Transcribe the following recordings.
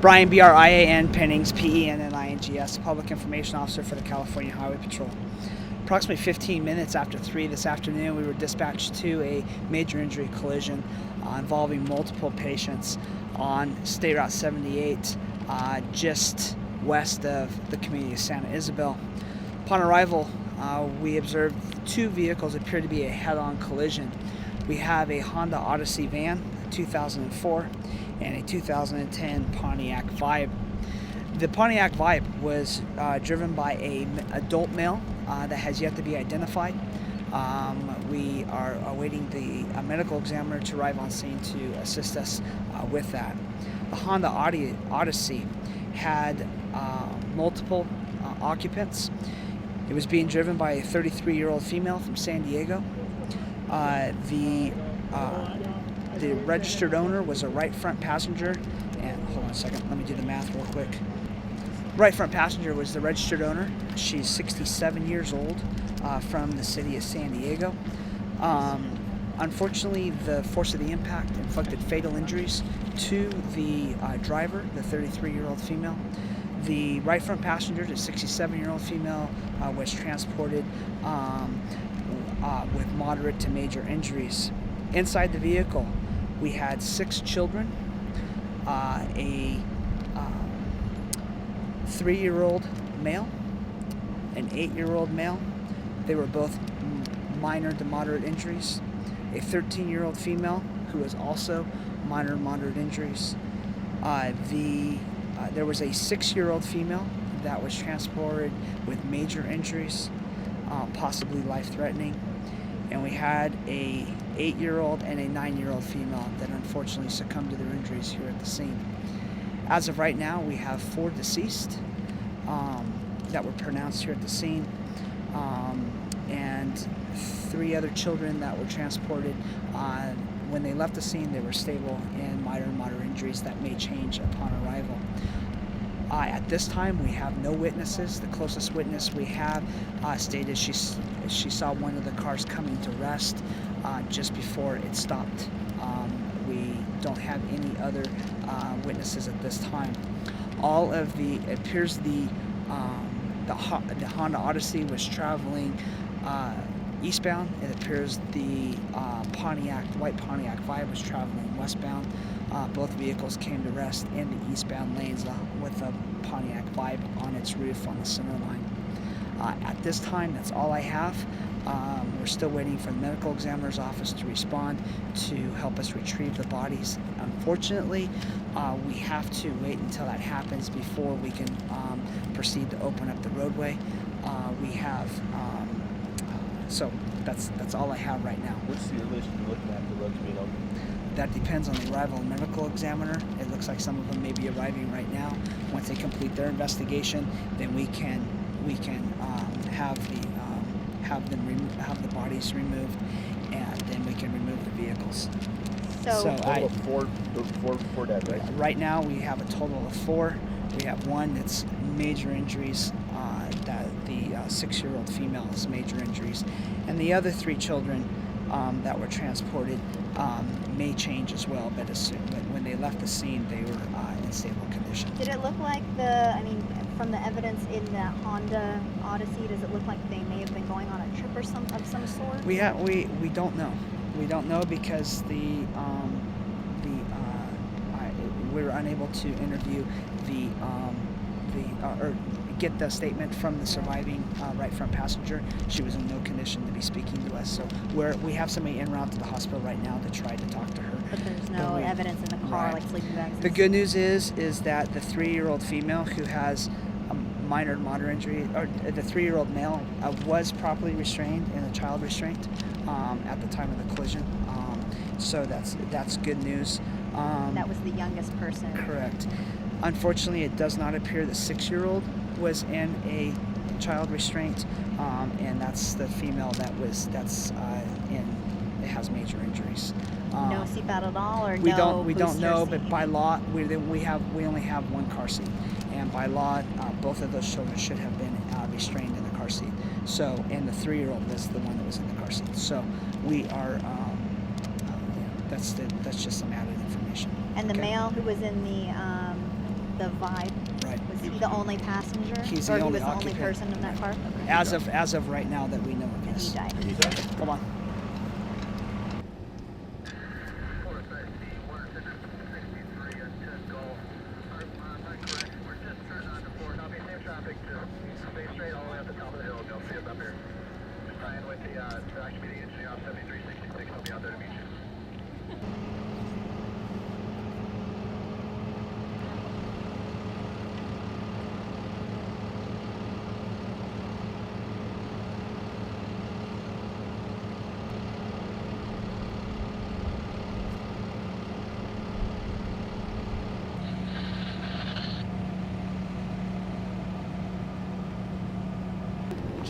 Brian, B-R-I-A-N, Pennings, P-E-N-N-I-N-G-S, Public Information Officer for the California Highway Patrol. Approximately 15 minutes after 3 this afternoon, we were dispatched to a major injury collision involving multiple patients on State Route 78, just west of the community of Santa Ysabel. Upon arrival, we observed 2 vehicles appear to be a head-on collision. We have a Honda Odyssey van, 2004, and a 2010 Pontiac Vibe. The Pontiac Vibe was driven by an adult male that has yet to be identified. We are awaiting the medical examiner to arrive on scene to assist us with that. The Honda Odyssey had multiple occupants. It was being driven by a 33-year-old female from San Diego. The registered owner was a right front passenger, and hold on a second, let me do the math real quick. Right front passenger was the registered owner. She's 67 years old, from the city of San Diego. Unfortunately, the force of the impact inflicted fatal injuries to the driver, the 33-year-old female. The right front passenger, the 67-year-old female, was transported with moderate to major injuries. Inside the vehicle, we had 6 children, a 3-year-old male, an 8-year-old male. They were both minor to moderate injuries. A 13-year-old female who was also minor to moderate injuries. There was a 6-year-old female that was transported with major injuries, possibly life-threatening. And we had a 8-year-old and a 9-year-old female that unfortunately succumbed to their injuries here at the scene. As of right now, we have 4 deceased that were pronounced here at the scene, and 3 other children that were transported. When they left the scene, they were stable and minor and moderate injuries that may change upon arrival. At this time, we have no witnesses. The closest witness we have stated she saw one of the cars coming to rest just before it stopped. We don't have any other witnesses at this time. It appears the Honda Odyssey was traveling eastbound. It appears the white Pontiac Vibe was traveling westbound. Both vehicles came to rest in the eastbound lanes with a Pontiac Vibe on its roof on the center line. At this time, that's all I have. We're still waiting for the medical examiner's office to respond to help us retrieve the bodies. Unfortunately, we have to wait until that happens before we can proceed to open up the roadway. So that's all I have right now. What's the earliest you're looking at the roads being open? That depends on the arrival of the medical examiner. It looks like some of them may be arriving right now. Once they complete their investigation, then we can have the bodies removed, and then we can remove the vehicles. So four dead, right? Right now we have a total of 4. We have 1 that's major injuries. That the 6-year-old female has major injuries, and the other 3 children that were transported may change as well. But when they left the scene, they were in stable condition. Did it look like from the evidence in the Honda Odyssey, does it look like they may have been going on a trip of some sort? We don't know. We don't know because we were unable to interview or get the statement from the surviving right front passenger. She was in no condition to be speaking to us. So we have somebody en route to the hospital right now to try to talk to her. But there's no evidence in the car, right. like sleeping bags. The good news is that the 3-year-old female who has a minor to moderate injury, or the 3-year-old male was properly restrained in a child restraint at the time of the collision. So that's good news. That was the youngest person. Correct. Unfortunately, it does not appear the 6-year-old was in a child restraint, and that's the female that has major injuries. No seatbelt at all, or we don't know, but by law we only have 1 car seat, and by law both of those children should have been restrained in the car seat. So, and the 3-year-old was the one that was in the car seat. So we are. That's just some added information. And the male who was in Honda Vibe. Right. Was he the only passenger? He's or the he only was the only occupant. person in that car? Okay. As of right now that we know of, And he yes. died. Come on.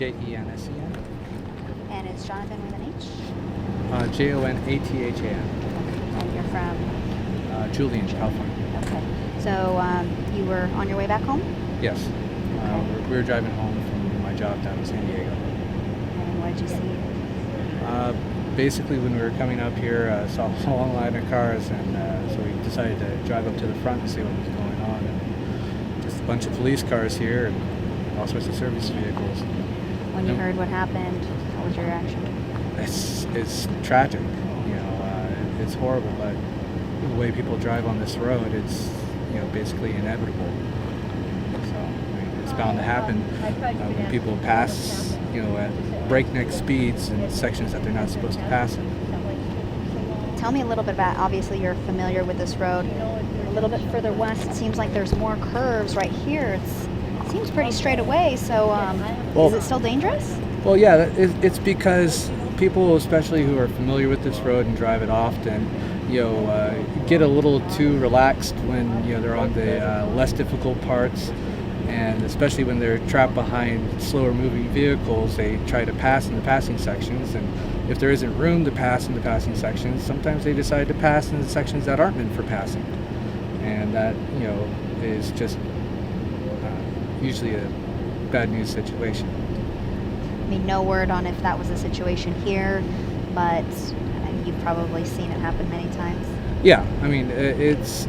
J-E-N-S-E-N. And it's Jonathan with an H. J-O-N-A-T-H-A-N. And you're from? Julian, California. Okay. So you were on your way back home? Yes. We were driving home from my job down in San Diego. And what did you see? Basically, when we were coming up here, saw a long line of cars, and so we decided to drive up to the front and see what was going on. And just a bunch of police cars here and all sorts of service vehicles. When you heard what happened, what was your reaction? It's tragic, you know. It's horrible, but the way people drive on this road, it's basically inevitable. So I mean, it's bound to happen when people pass, at breakneck speeds in sections that they're not supposed to pass in. Tell me a little bit about. Obviously, you're familiar with this road. A little bit further west, it seems like there's more curves. Right here, it seems pretty straight away. So, is it still dangerous? Well, yeah, it's because people, especially who are familiar with this road and drive it often, get a little too relaxed when they're on the less difficult parts, and especially when they're trapped behind slower moving vehicles, they try to pass in the passing sections, and if there isn't room to pass in the passing sections, sometimes they decide to pass in the sections that aren't meant for passing, and that is just usually a bad news situation. I mean, no word on if that was the situation here, but you've probably seen it happen many times. Yeah, I mean, it's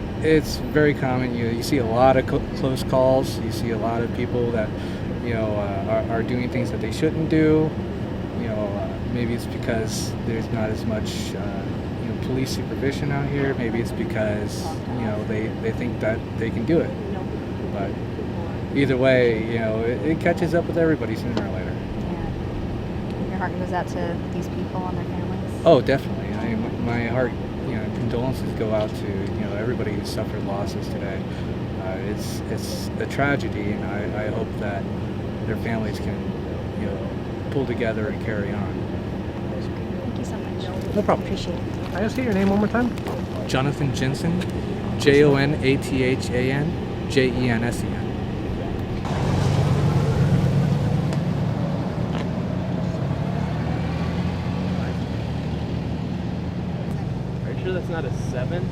very common. You see a lot of close calls. You see a lot of people that are doing things that they shouldn't do. Maybe it's because there's not as much police supervision out here. Maybe it's because they think that they can do it. But either way, it catches up with everybody sooner or later. Yeah. Your heart goes out to these people and their families. Oh, definitely. I mean, my heart, condolences go out to everybody who suffered losses today. It's a tragedy, and I hope that their families can pull together and carry on. Thank you so much. No problem. Appreciate it. Can I just get your name one more time? Jonathan Jensen, Jonathan Jensen. Are you sure that's not a 7?